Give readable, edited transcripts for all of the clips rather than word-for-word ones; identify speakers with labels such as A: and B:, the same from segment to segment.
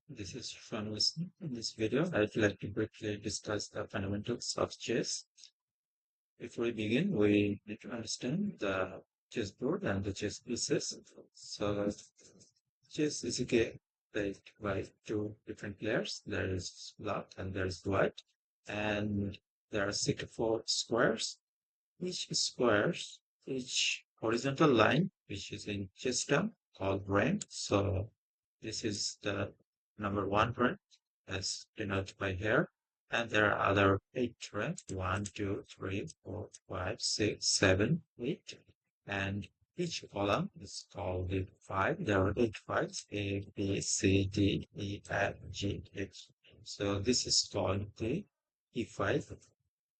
A: This is Sean Wilson. In this video, I'd like to briefly discuss the fundamentals of chess. Before we begin, we need to understand the chessboard and the chess pieces. So, chess is a game played by two different players. There is black and there is white, and there are 64 squares. Each horizontal line, which is in chess term called rank. So this is the number one rank as denoted by here. And there are other eight ranks, 1, 2, 3, 4, 5, 6, 7, 8. And each column is called the five. There are eight fives, A, B, C, D, E, F, G, H. So this is called the E5.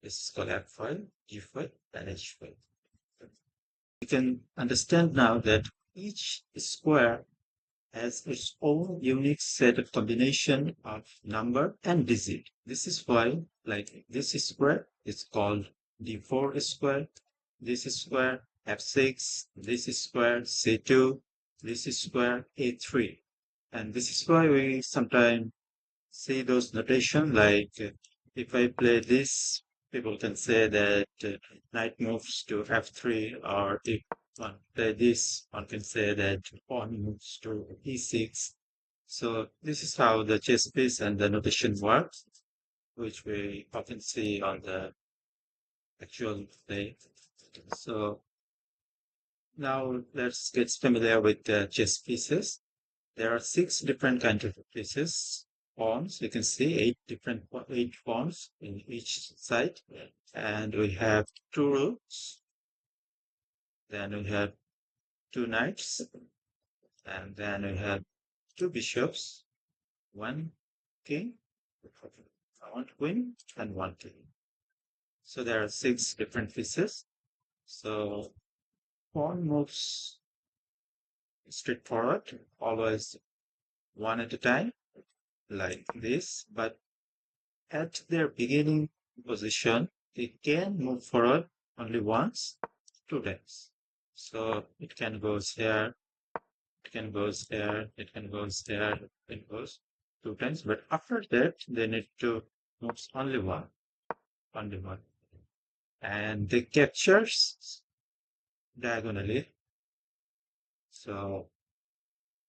A: This is called F5, G5, and H5. You can understand now that each square has its own unique set of combination of number and digit. This is why, like this square is called D4 square, this square F6, this square C2, this square A3. And this is why we sometimes see those notation like if I play this, people can say that knight moves to f3, or if one play this, one can say that pawn moves to e6. So this is how the chess piece and the notation works, which we often see on the actual play. So now let's get familiar with the chess pieces. There are six different kinds of pieces. Pawns, you can see eight pawns in each side, and we have two rooks. Then we have two knights, and then we have two bishops, one king, one queen, and one king. So there are six different pieces. So pawn moves straightforward, always one at a time, like this, but at their beginning position, it can move forward only once, two times. So it can go here, it can go there, it can go there, it goes two times. But after that, they need to move only one. And they captures diagonally. So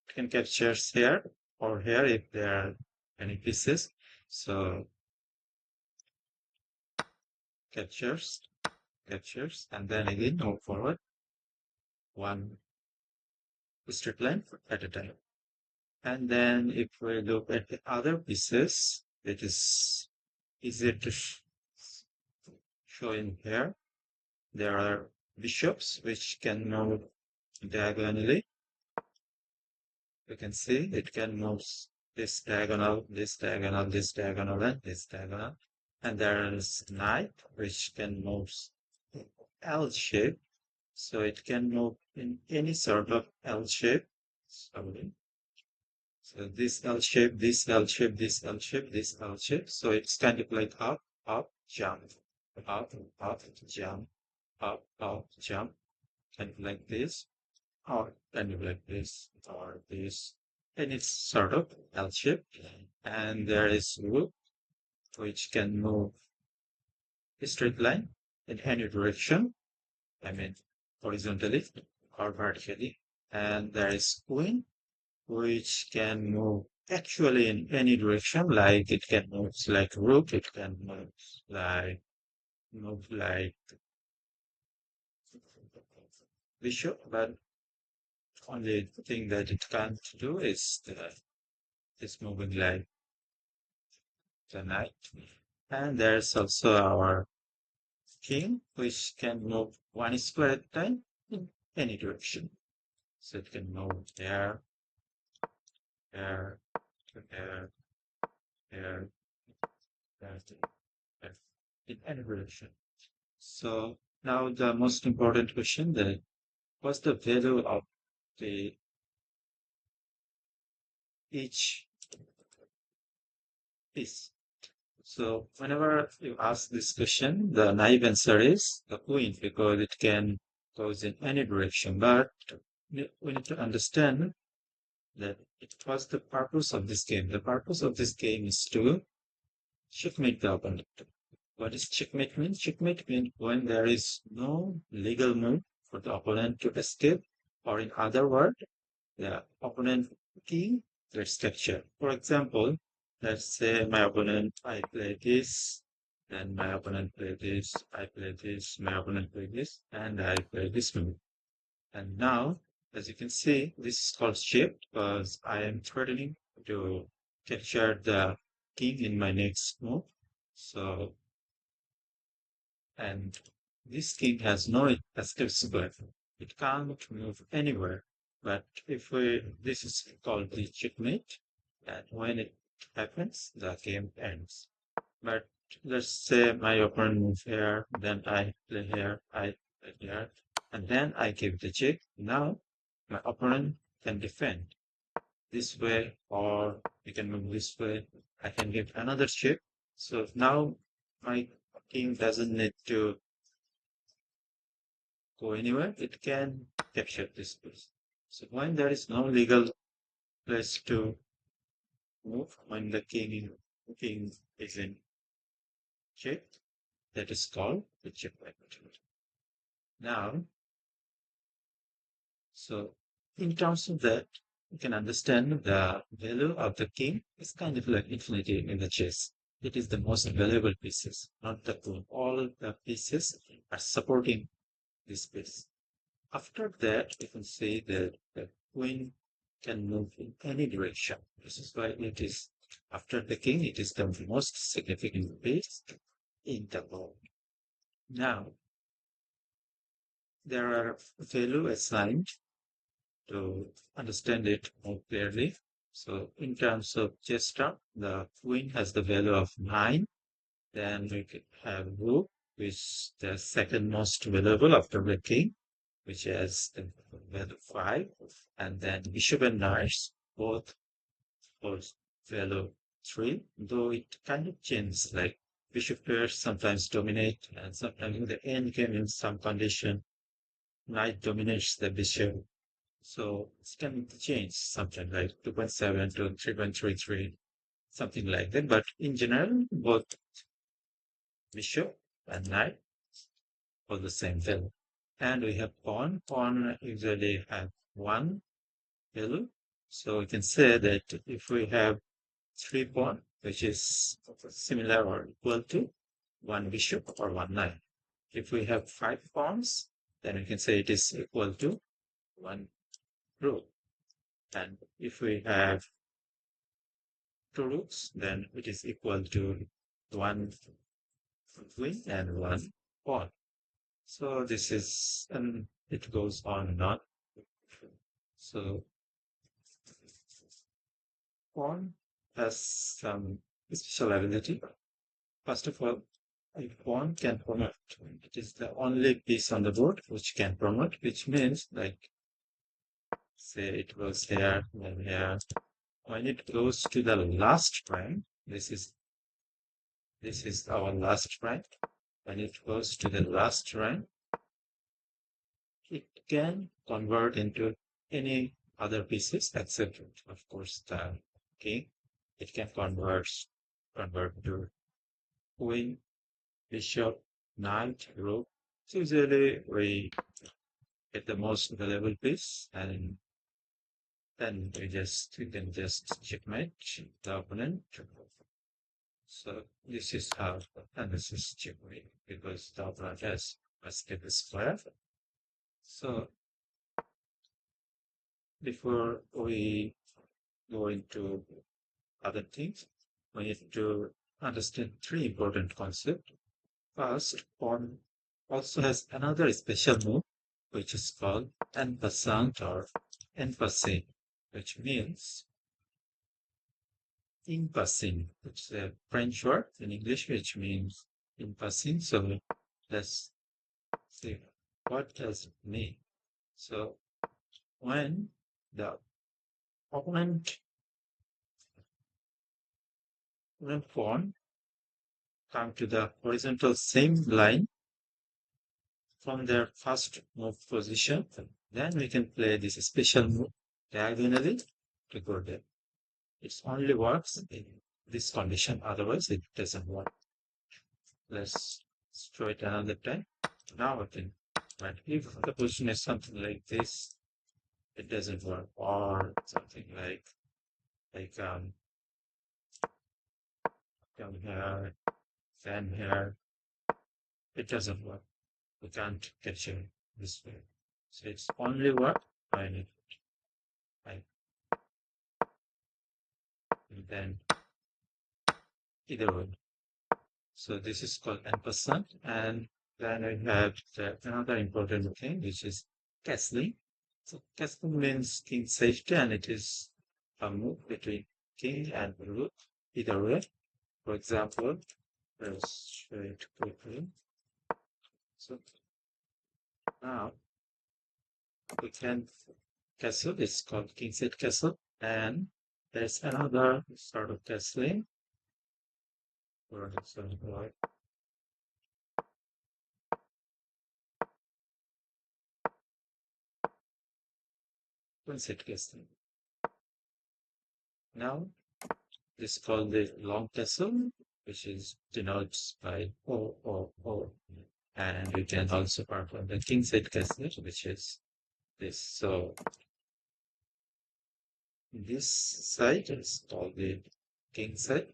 A: it can capture here or here if there are any pieces. So captures, and then again move forward one straight line at a time. And then if we look at the other pieces, it is easier to show in here. There are bishops which can move diagonally. You can see it can move this diagonal, this diagonal, this diagonal, and this diagonal. And there is knight which can move L shape. So it can move in any sort of L shape. So this L shape, this L shape, this L shape, this L shape. So it's kind of like up, jump, up, jump, up, jump, kind of like this, or kind of like this, or this. And it's sort of L shape. And there is rook, which can move a straight line in any direction. I mean, horizontally or vertically. And there is queen, which can move actually in any direction, like it can move like rook, it can move like bishop, but only thing that it can't do is moving like the knight. And there's also our king, which can move one square at a time in any direction. So it can move there, there, there, there, there, there, in any direction. So now the most important question, what's the value of the each piece? So whenever you ask this question, the naive answer is the queen because it can goes in any direction. But we need to understand that it was the purpose of this game. The purpose of this game is to checkmate the opponent. What is checkmate mean? Checkmate means when there is no legal move for the opponent to escape, or in other words, the opponent king gets captured. For example, let's say my opponent, I play this, then my opponent play this, I play this, my opponent play this, and I play this move. And now, as you can see, this is called shape because I am threatening to capture the king in my next move. So, and this king has no escape square. It can't move anywhere. But if we, this is called the checkmate, and when it happens, the game ends. But let's say my opponent move here, then I play here, I play here, and then I give the check. Now my opponent can defend this way, or we can move this way. I can give another check. So now my king doesn't need to go anywhere. It can capture this place. So when there is no legal place to move, when the king is in check, that is called the checkmate. Now, so in terms of that, you can understand the value of the king is kind of like infinity in the chess. It is the most valuable pieces, not the queen. All the pieces are supporting this piece. After that, you can say that the queen can move in any direction. This is why it is, after the king, it is the most significant piece in the board. Now, there are value assigned to understand it more clearly. So in terms of chess start, the queen has the value of 9. Then we could have rook, which is the second most valuable after the king, which has the value 5. And then bishop and knights both hold value 3, though it kind of changes, like bishop pairs sometimes dominate, and sometimes in the end game in some condition, knight dominates the bishop. So it can change something like 2.7 to 3.33, something like that. But in general, both bishop and knight for the same value. And we have pawn. Pawn usually have one value. So we can say that if we have three pawn, which is similar or equal to one bishop or one knight. If we have five pawns, then we can say it is equal to one rook. And if we have two rooks, then it is equal to one queen and one pawn. So this is, and it goes on and on. So pawn has some special ability. First of all, a pawn can promote. It is the only piece on the board which can promote, which means like say it goes here, then here. When it goes to the last rank, this is our last rank. When it goes to the last rank, it can convert into any other pieces except, of course, the king. It can convert to queen, bishop, knight, rook. So usually we get the most valuable piece, and then we can just checkmate the opponent. So this is how, and this is checkmate because the opponent has a step square. So before we go into other things, we need to understand three important concepts. First, pawn also has another special move, which is called en passant or en passé, which means in passing. It's a French word in English, which means in passing. So let's see what does it mean. So when the opponent pawn come to the horizontal same line from their first move position, then we can play this special move diagonally. to go there. It only works in this condition, otherwise it doesn't work. Let's try it another time. Now I think, but if the position is something like this, it doesn't work, or something like come here, then here, it doesn't work. We can't capture this way. So it's only work when I then either way. So this is called ampersand, and then I have another important thing, which is castling. So castling means king safety, and it is a move between king and rook, either way. For example, let's show it quickly. So now we can castle. It's called king side castle, and there's another sort of castling. Or something like queen side castling. Now this is called the long castle, which is denotes by O. And you can also perform the king side castle, which is this. So this side is called the king side,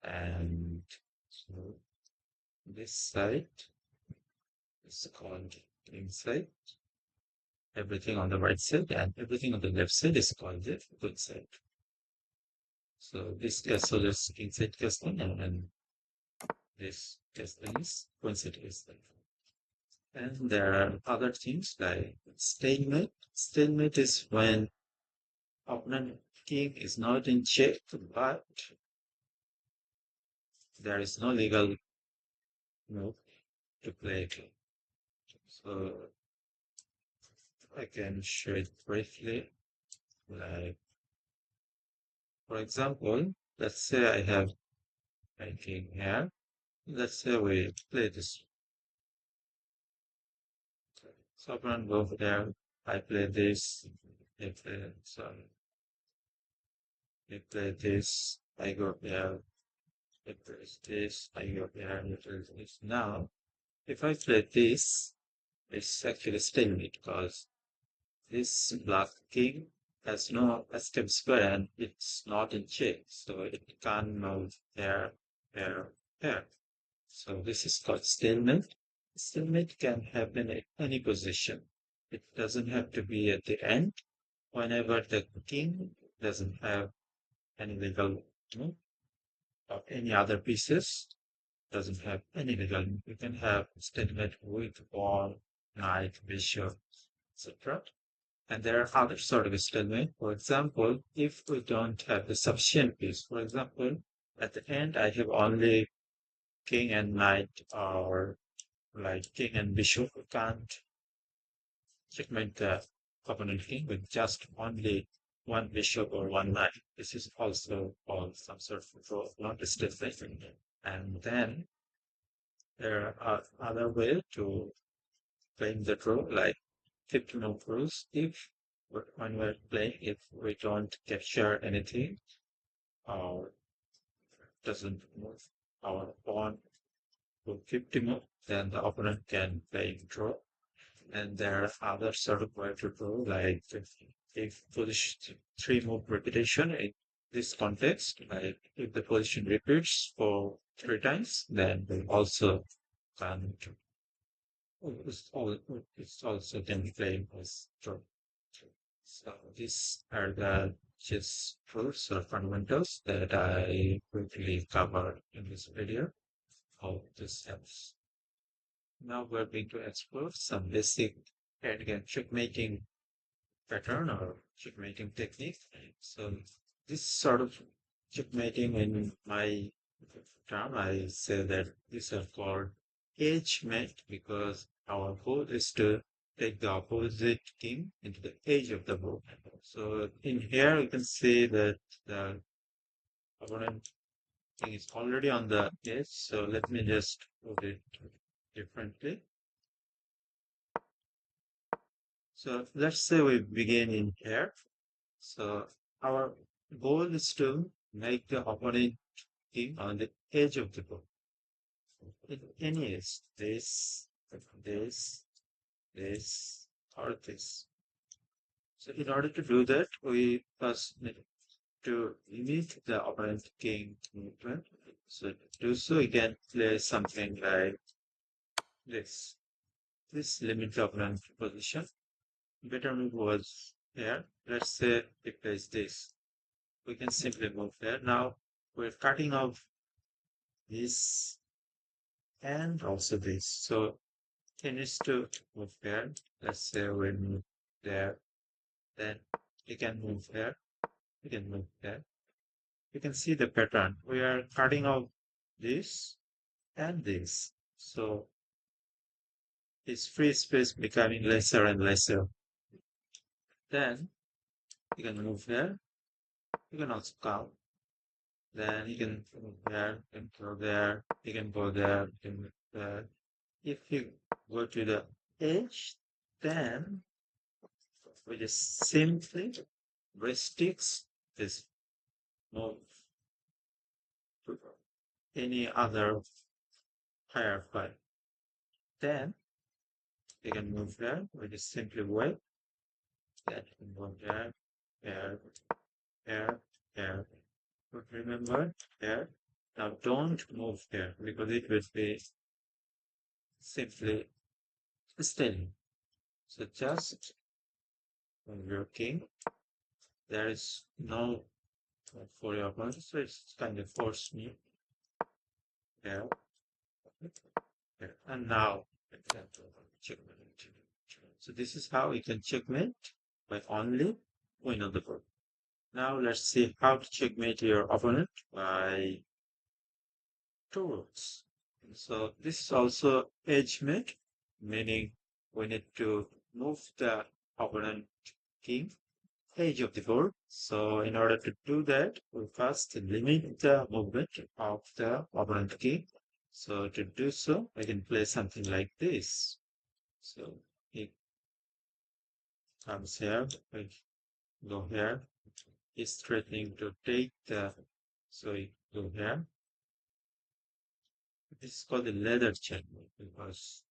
A: and so this side is called king side. Everything on the right side and everything on the left side is called the good side. So this castle is king side castle, and then this castle is queen side castle. And there are other things like stalemate. Stalemate is when opponent king is not in check, but there is no legal move to play. So I can show it briefly. Like, for example, let's say I have a king here. Let's say we play this. So opponent go there. I play this. They play sorry. They play this. I go there. They play this. I go there. They play this. Now, if I play this, it's actually stalemate because this black king has no escape square and it's not in check, so it can't move there. So this is called stalemate. Stalemate can happen at any position. It doesn't have to be at the end. Whenever the king doesn't have any legal move or any other pieces, doesn't have any legal move, you can have stalemate with pawn, knight, bishop, etc. And there are other sort of stalemate. For example, if we don't have the sufficient piece, for example, at the end I have only king and knight, or like king and bishop. We can't checkmate the opponent king with just only one bishop or one knight. This is also called some sort of draw, not a stalemate. And then there are other ways to claim the draw, like 15 of rules. If when we're playing, if we don't capture anything or doesn't move our pawn to 50 move, then the opponent can play draw. And there are other sort of way to draw, like if position 3 move repetition in this context, like if the position repeats for 3 times, then we also can it's also can be played as draw. So these are the chess rules or fundamentals that I briefly covered in this video. Hope this helps. Now we're going to explore some basic endgame checkmating pattern or checkmating technique. So this sort of checkmating, in my term, I say that these are called edge mate because our goal is to take the opposite king into the edge of the board. So in here you can see that the opponent king is already on the edge. So let me just put it differently. So let's say we begin in here. So our goal is to make the opponent king on the edge of the board. In any edge, this, this, or this. So in order to do that, we first need to limit the opponent king movement. So to do so, you can play something like this. This limit the opponent position. Better move was here. Let's say we place this. We can simply move there. Now we're cutting off this and also this. So it needs to move here. Let's say we move there. Then you can move there. You can move there. You can see the pattern. We are cutting off this and this. So its free space becoming lesser and lesser. Then you can move here. You can also come. Then you can go there, you can go there, you can go there, you can go there. If you go to the edge, then we just simply restricts this move to any other higher file. Then you can move there, we just simply wait. Then you can go there, there, there, there. But remember there. Now don't move there because it will be simply staying. So just when you're king, there is no for your opponent, so it's kind of forced me there. And now checkmate. So this is how you can checkmate by only win on the board. Now let's see how to checkmate your opponent by two routes. So this is also edge mate, meaning we need to move the opponent king edge of the board. So in order to do that, we first limit the movement of the opponent king. So to do so, I can play something like this. So he comes here, we go here. He's threatening to take the, so we go here. This is called the ladder check because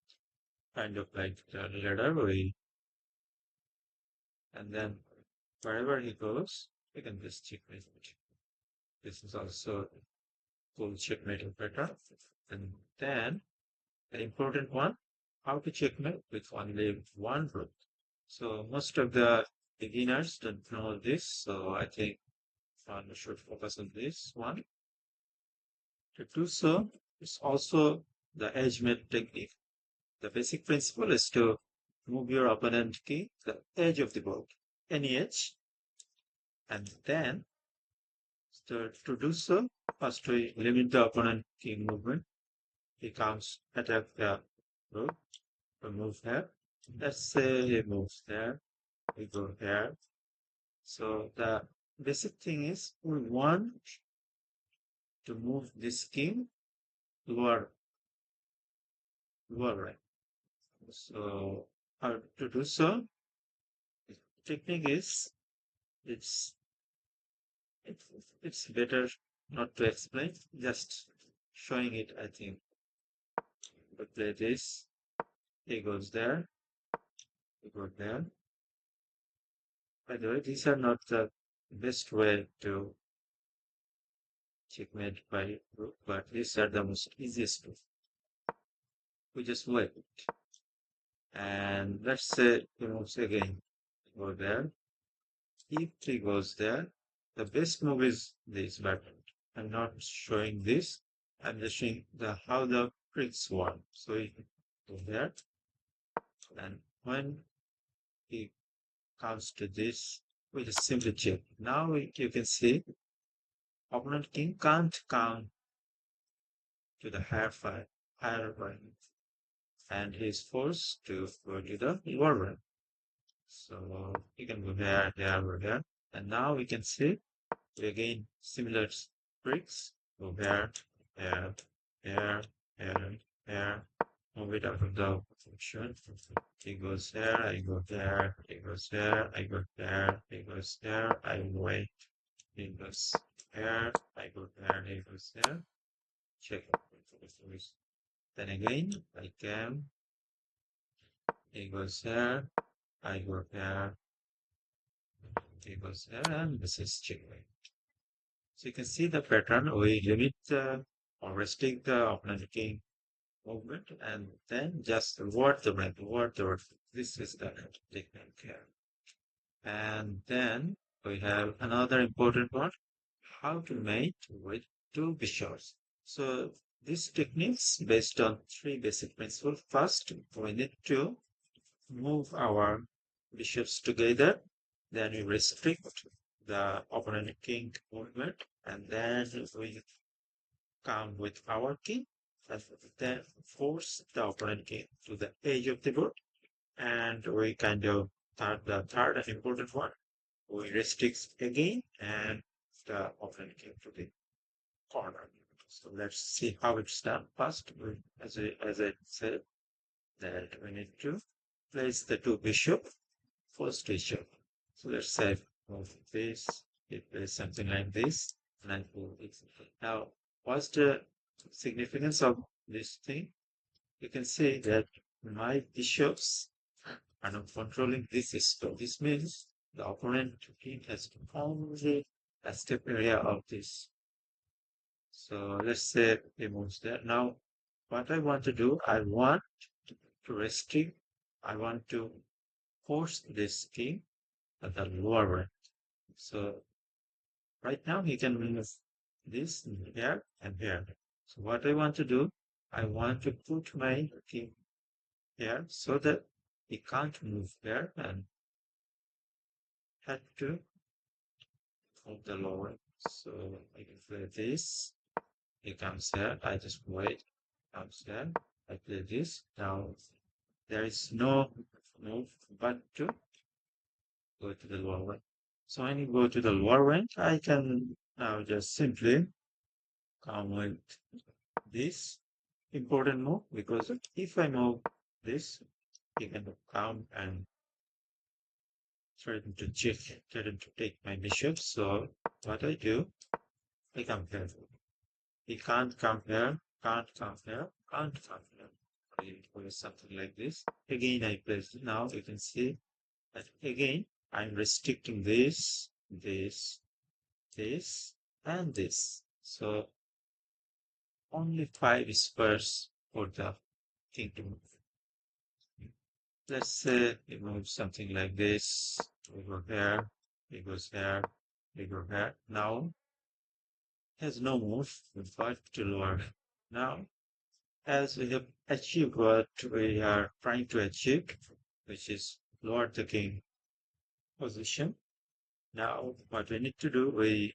A: kind of like the ladder we, and then wherever he goes, we can just checkmate. This is also full checkmate pattern. And then the important one, how to checkmate with only one rook. So most of the beginners don't know this, so I think one should focus on this one. To do so, it's also the edge mate technique. The basic principle is to move your opponent king to the edge of the board, any edge, and then to do so, first we limit the opponent king movement. He comes attack the rook, we move here. Let's say he moves there, we go here. So the basic thing is we want to move this king lower, lower right. So how to do so? The technique is it's it's it's better not to explain, just showing it. I think we play this. He goes there. We go there. By the way, these are not the best way to checkmate by rook, but these are the most easiest way. We just wait. And let's say he moves again. Go there. If he goes there, the best move is this, but I'm not showing this. I'm just showing the how the tricks work. So he go there, and when he comes to this, we just simply check. Now you can see opponent king can't come to the higher rank, and he's forced to go to the lower rank. So you can go there, there, there, and now we can see we again similar tricks. Go there, there, there, there, there, move it out of the function. He goes there, I go there, he goes there, I go there, he goes there, I wait, he goes there, I go there, he goes there. Check. Then again, I come, he goes there, I go there, he goes there, and this is checkmate. So you can see the pattern. We limit or restrict the opponent king movement and then just reward the red, reward the red. This is the technique here. And then we have another important one, how to mate with two bishops. So this technique is based on three basic principles. First, we need to move our bishops together. Then we restrict the opponent king movement. And then we come with our king and then force the opponent king to the edge of the board. And we kind of the third and important one, we restrict again and the opponent king to the corner. So let's see how it's done. First, as I said, that we need to place the two bishop, first bishop. So let's say move this, it plays something like this, and I move it. Now, what's the significance of this thing? You can say that my bishops are not controlling this step. This means the opponent king has only a step area of this. So let's say he moves there. Now, what I want to do, I want to restrict, I want to force this king at the lower rank. So right now he can move this here and here. So what I want to do, I want to put my king here so that he can't move there and had to move the lower. So I can play this. He comes here. I just wait. Comes here. I play this. Now there is no move but to go to the lower rank. So when you go to the lower rank, I can now just simply come with this important move because if I move this, he can come and threaten to check, threaten to take my bishop. So what I do, I come here. He can't come here, can't come here, can't come here. I place something like this. Again, I place. Now you can see that again, I'm restricting this, this, this, and this. So only 5 squares for the king to move. Let's say we move something like this. We go here, he goes here, we go here. Now has no move, but to lower. Now, as we have achieved what we are trying to achieve, which is lower the king position. Now, what we need to do, we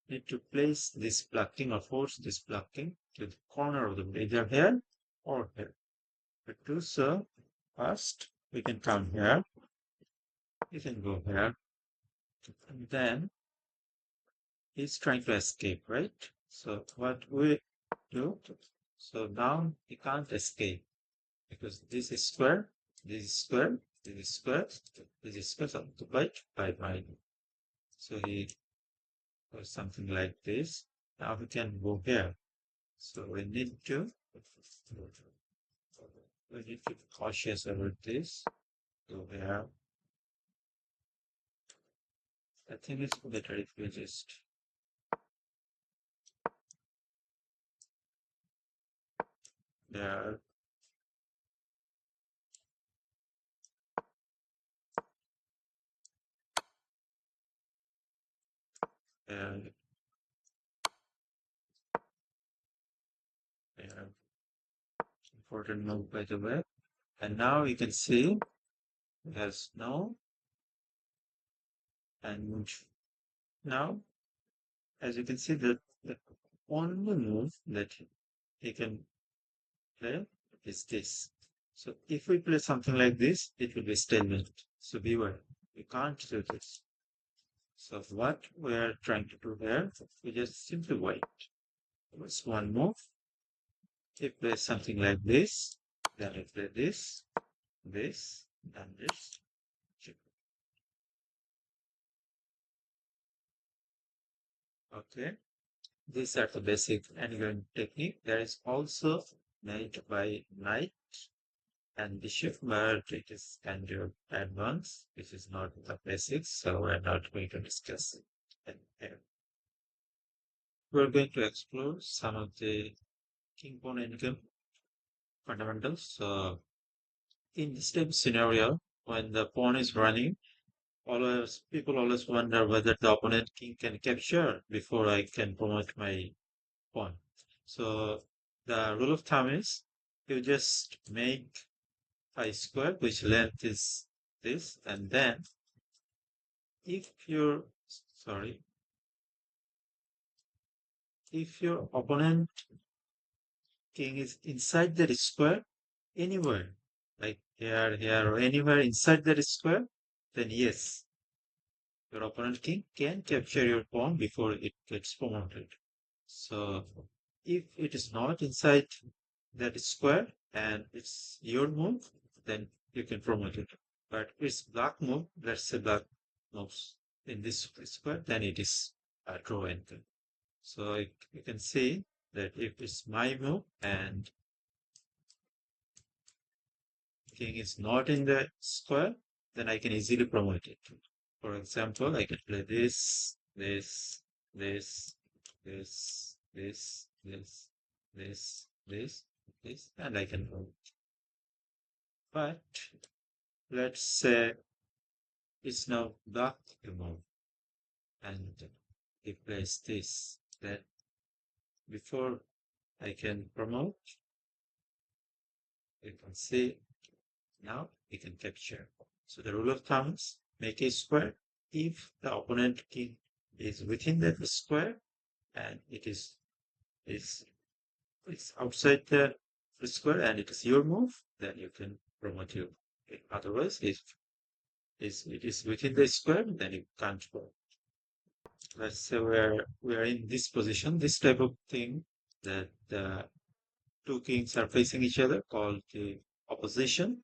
A: need to place this blocking or force this blocking to the corner of the board, either here or here. To do so, first we can come here, we can go here, and then he's trying to escape, right? So what we do, so now he can't escape because this is square, this is square, this is square, this is square occupied by mine. So he does something like this. Now we can go here. So we need to be cautious about this. Go here. I think it's better if we just there. And there. Important move by the way. And now you can see there's no and now as you can see the only move that he can play is this. So if we play something like this, it will be stalemate. So beware, we can't do this. So what we are trying to do here, we just simply wait. There's one move. If there's something like this, Then I play this, this, and this. Okay. These are the basic endgame technique. There is also made by knight and bishop, but it is kind of advanced. This is not the basics, so we're not going to discuss it here. We're going to explore some of the king pawn endgame fundamentals. So in this type of scenario, when the pawn is running, always people always wonder whether the opponent king can capture before I can promote my pawn. So the rule of thumb is you just make a square which length is this, and then if your sorry, if your opponent king is inside that square anywhere, like here, or anywhere inside that square, then yes, your opponent king can capture your pawn before it gets promoted. So if it is not inside that square and it's your move, then you can promote it. But it's black move, let's say black moves in this square, then it is a draw enter. So you can see that if it's my move and king is not in the square, then I can easily promote it. For example, I can play this, this, this, this, and I can move. But let's say it's now black to move, and replace this. Then before I can promote, you can see now we can capture. So the rule of thumb is make a square if the opponent king is within that square and is it's outside the square and it is your move, then you can promote your king. Otherwise, if it is within the square, then you can't go. Let's say we are in this position, this type of thing that the two kings are facing each other called the opposition.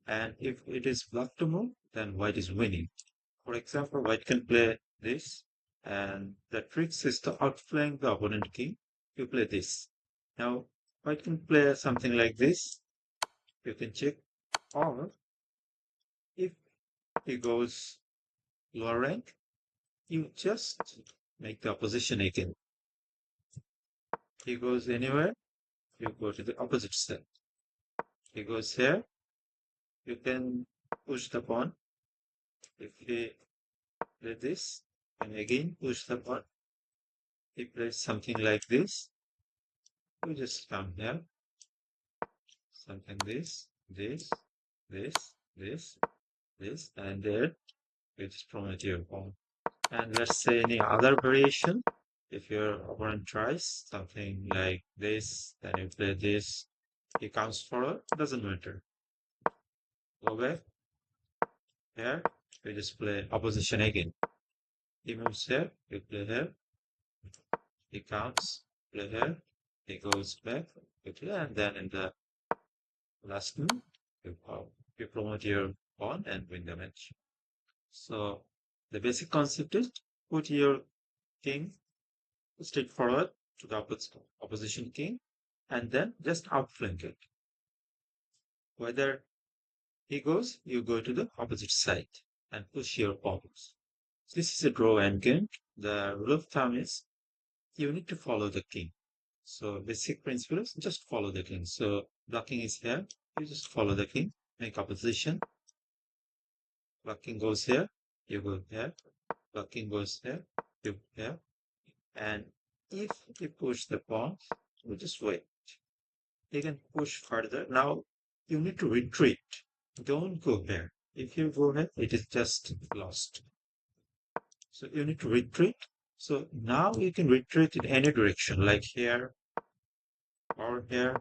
A: And if it is black to move, then white is winning. For example, white can play this, and the trick is to outflank the opponent king. You play this. Now, white can play something like this. You can check, or if he goes lower rank, you just make the opposition again. He goes anywhere, you go to the opposite side. He goes here, you can push the pawn. If he play this, and again push the pawn. He plays something like this. You just come here, something this, this, and there. You just promote your pawn. And let's say any other variation. If your opponent tries something like this, then you play this. He comes forward, doesn't matter. Go back here. You just play opposition again. He moves here, you play here. He counts, play here. He goes back, you play, and then in the last move, you promote your pawn and win the match. So the basic concept is put your king straight forward to the opposition king and then just outflank it. Whether he goes, you go to the opposite side and push your pawns. This is a draw endgame. The rule of thumb is you need to follow the king. So basic principle is just follow the king. So blocking is here. You just follow the king, make opposition. Blocking goes here, you go here. Blocking goes here, you here. And if you push the pawn, you just wait. You can push further. Now you need to retreat. Don't go here. If you go here, it is just lost. So you need to retreat. So now you can retreat in any direction, like here, or here,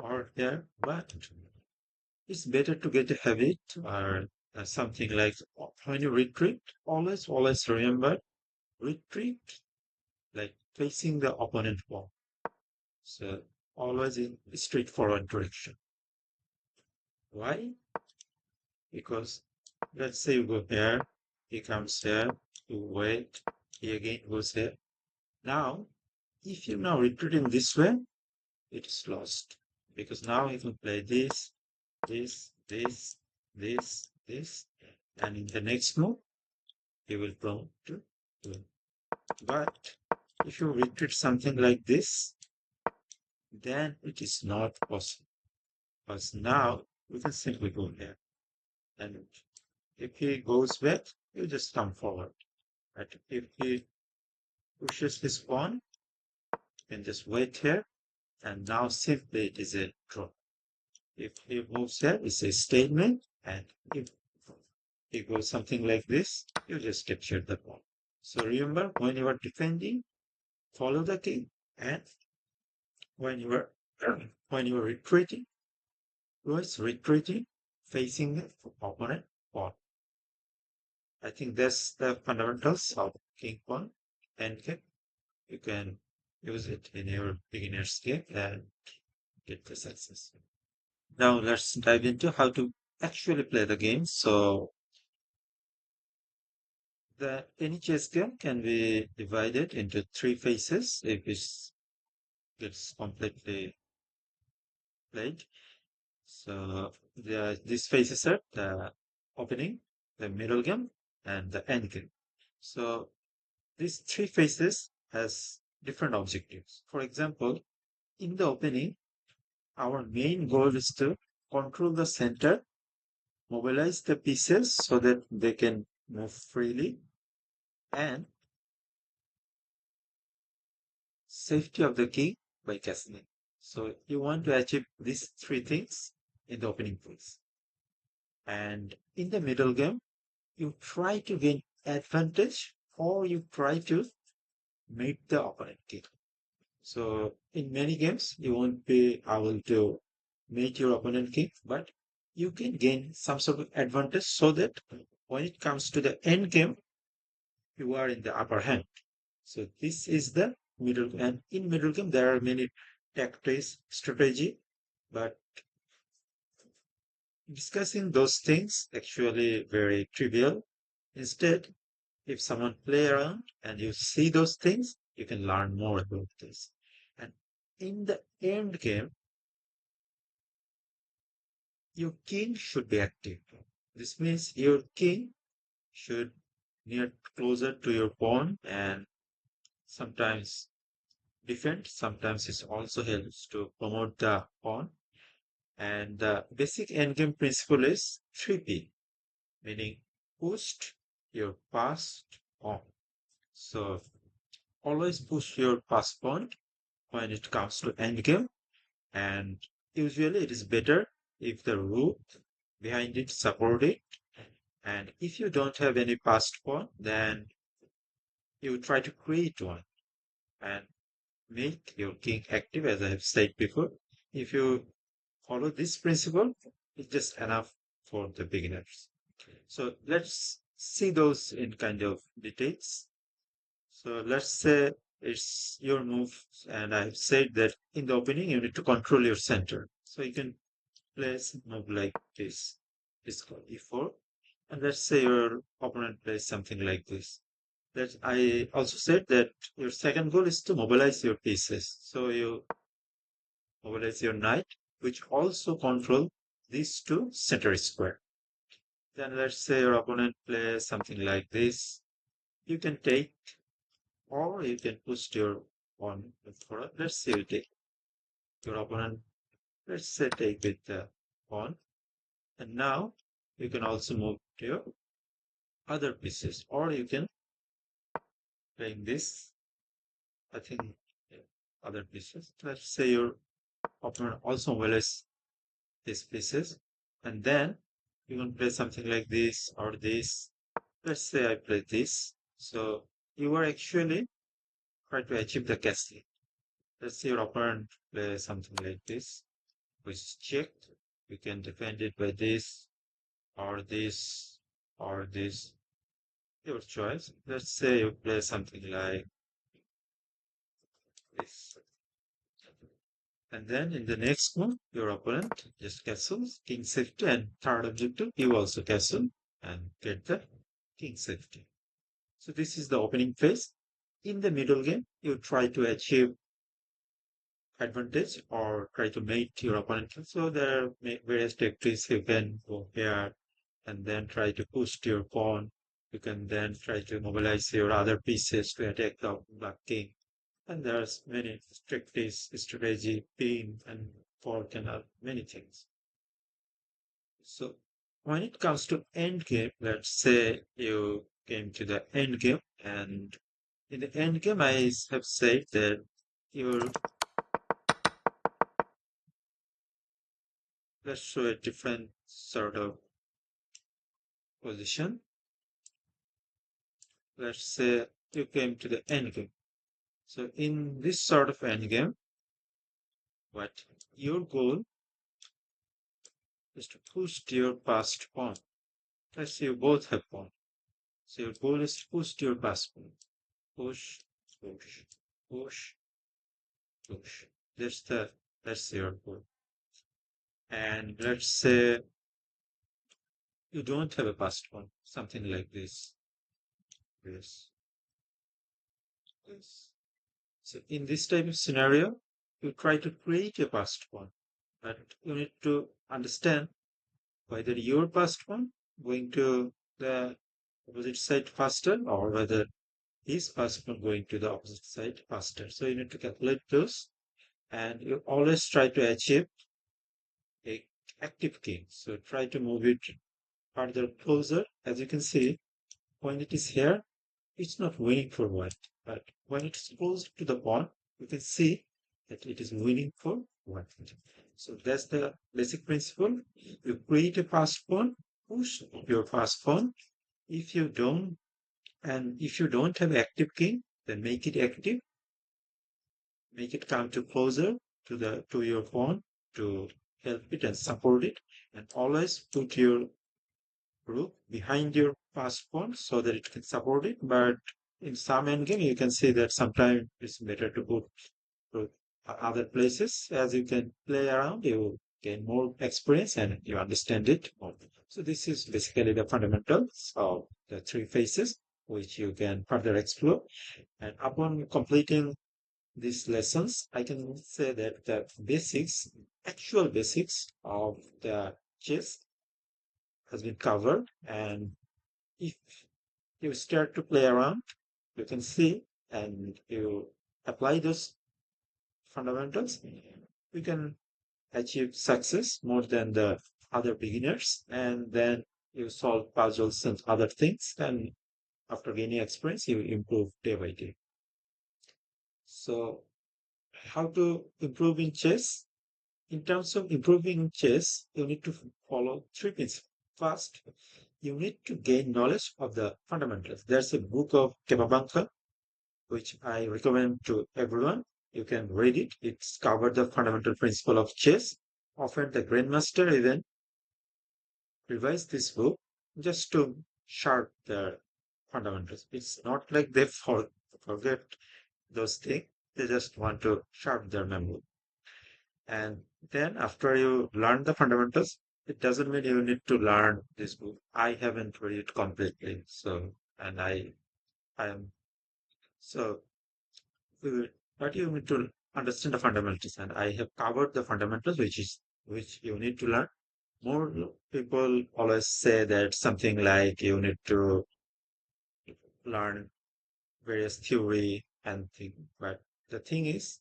A: or here. But it's better to get a habit or something like when you retreat, always remember retreat like facing the opponent wall. So always in straightforward direction. Why? Because let's say you go here, he comes here, you wait, he again goes here. Now, if you now retreat in this way, it is lost. Because now you can play this, this, and in the next move, he will go to two. But if you retreat something like this, then it is not possible. Because now we can simply go here. And if he goes back, you just come forward. Right? If he pushes his pawn, you can just wait here. And now simply it is a draw. If he moves here, it's a statement. And if he goes something like this, you just capture the pawn. So remember, when you are defending, follow the king. And when you are when you are retreating, always retreating, facing the opponent pawn. I think that's the fundamentals of king pawn and king. You can use it in your beginner's game and get the success. Now let's dive into how to actually play the game. So the any chess game can be divided into three phases if it gets completely played. So these phases are the opening, the middle game, and the end game. So these three phases has different objectives. For example, in the opening, our main goal is to control the center, mobilize the pieces so that they can move freely, and safety of the king by castling. So you want to achieve these three things in the opening phase. And in the middle game, you try to gain advantage or you try to make the opponent king. So in many games, you won't be able to make your opponent king, but you can gain some sort of advantage so that when it comes to the end game, you are in the upper hand. So this is the middle, and in middle game there are many tactics, strategy, but discussing those things actually very trivial. Instead, if someone play around and you see those things, you can learn more about this. And in the end game, your king should be active. This means your king should near closer to your pawn and sometimes defend. Sometimes it also helps to promote the pawn. And the basic endgame principle is 3P, meaning boost your passed pawn. So always push your passed pawn when it comes to endgame. And usually it is better if the rook behind it support it. And if you don't have any passed pawn, then you try to create one and make your king active, as I have said before. If you follow this principle, it's just enough for the beginners. So let's see those in kind of details. So let's say it's your move, and I've said that in the opening you need to control your center. So you can place move like this. It's called e4. And let's say your opponent plays something like this. That I also said that your second goal is to mobilize your pieces. So you mobilize your knight, which also control these two center square. Then let's say your opponent plays something like this. You can take, or you can push your pawn forward. Let's say you take your opponent. Let's say take with the pawn, and now you can also move to your other pieces, or you can playing this. I think other pieces. Let's say your opponent also mobilize these pieces, and then you can play something like this or this. Let's say I play this. So you are actually trying to achieve the castle. Let's say your opponent plays something like this, which is checked. You can defend it by this or this or this, your choice. Let's say you play something like this. And then in the next move, your opponent just castles king safety, and third objective, you also castle and get the king safety. So this is the opening phase. In the middle game, you try to achieve advantage or try to mate your opponent. So there are various tactics. You can go here and then try to push your pawn. You can then try to mobilize your other pieces to attack the black king. And there's many tactics, strategy, pin, and fork, and many things. So when it comes to end game, let's say you came to the end game, and in the end game, I have said that your let's show a different sort of position. Let's say you came to the end game. So in this sort of end game, what your goal is to push your past pawn. Let's say you both have pawn. So your goal is to push your past pawn. Push, push, push, push. That's your goal. And let's say you don't have a past pawn, something like this. This, this. So in this type of scenario, you try to create a past pawn, but you need to understand whether your past pawn going to the opposite side faster or whether his past pawn going to the opposite side faster. So you need to calculate those, and you always try to achieve a active king. So try to move it further closer. As you can see, when it is here, it's not winning for white. But when it's close to the pawn, you can see that it is winning for white. So that's the basic principle. You create a fast pawn, push your fast pawn. If you don't, and if you don't have active king, then make it active. Make it come to closer to your pawn to help it and support it. And always put your rook behind your fast pawn so that it can support it. But in some endgame, you can see that sometimes it's better to put rook other places. As you can play around, you gain more experience and you understand it more. So this is basically the fundamentals of the three phases, which you can further explore. And upon completing these lessons, I can say that the basics, actual basics of the chess has been covered. And if you start to play around, you can see and you apply those fundamentals, you can achieve success more than the other beginners. And then you solve puzzles and other things. And after gaining experience, you improve day by day. So, how to improve in chess? In terms of improving in chess, you need to follow three principles. First, you need to gain knowledge of the fundamentals. There's a book of Capablanca which I recommend to everyone. You can read it. It's covered the fundamental principle of chess. Often the grandmaster even revise this book just to sharp their fundamentals. It's not like they forget those things. They just want to sharp their memory. And then after you learn the fundamentals, it doesn't mean you need to learn this book. I haven't read it completely. So, and I am, so but you need to understand the fundamentals. And I have covered the fundamentals, which you need to learn. More people always say that something like you need to learn various theory and thing. But the thing is,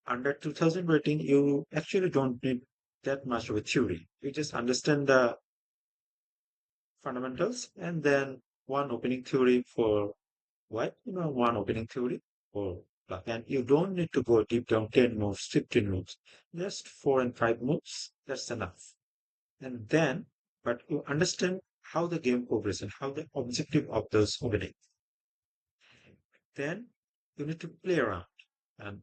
A: under 2000 rating, you actually don't need that much of a theory. You just understand the fundamentals and then one opening theory for white, one opening theory for black. And you don't need to go deep down 10 moves, 15 moves, just 4 and 5 moves. That's enough. And then, but you understand how the game progresses and how the objective of those openings. Then you need to play around and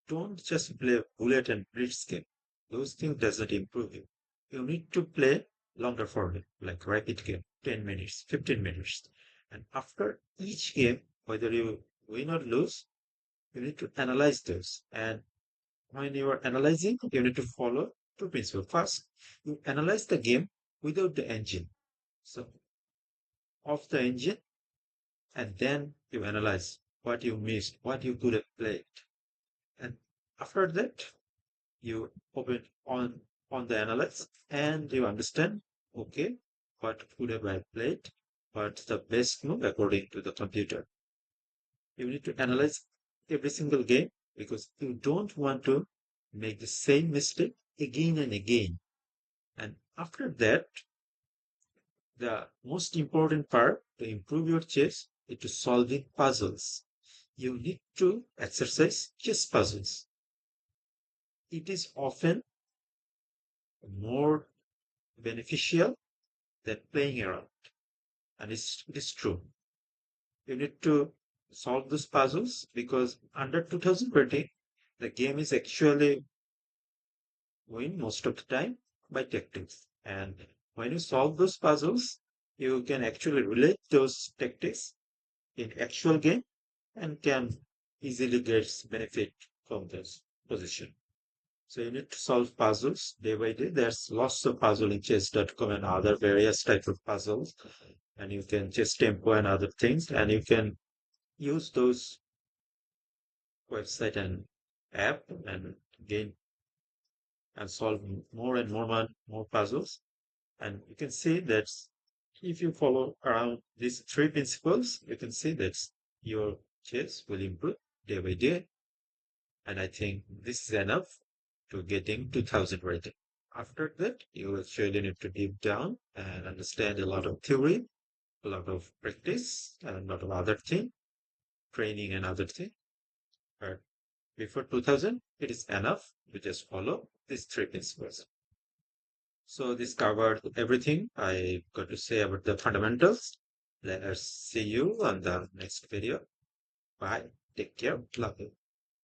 A: don't just play bullet and blitz game. Those things doesn't improve you. You need to play longer format, like rapid game, 10 minutes, 15 minutes. And after each game, whether you win or lose, you need to analyze those and when you are analyzing, you need to follow two principles. First, you analyze the game without the engine. So off the engine, and then you analyze what you missed, what you could have played. And after that, you open on the analyze and you understand, okay, what could have I played, what's the best move according to the computer. You need to analyze every single game because you don't want to make the same mistake again and again. And after that, the most important part to improve your chess is to solving puzzles. You need to exercise chess puzzles. It is often more beneficial than playing around. And it is true. You need to solve those puzzles because under 2020, the game is actually win most of the time by tactics. And when you solve those puzzles, you can actually relate those tactics in actual game and can easily get benefit from this position. So you need to solve puzzles day by day. There's lots of puzzle in chess.com and other various type of puzzles. And you can chess tempo and other things. And you can use those website and app and gain and solve more and more puzzles. And you can see that if you follow around these three principles, you can see that your chess will improve day by day. And I think this is enough to getting 2000 rating. After that, you actually need to deep down and understand a lot of theory, a lot of practice, and a lot of other thing, training and other thing. But before 2000, it is enough to just follow these three principles. So this covered everything I got to say about the fundamentals. Let us see you on the next video. Bye. Take care. Love you.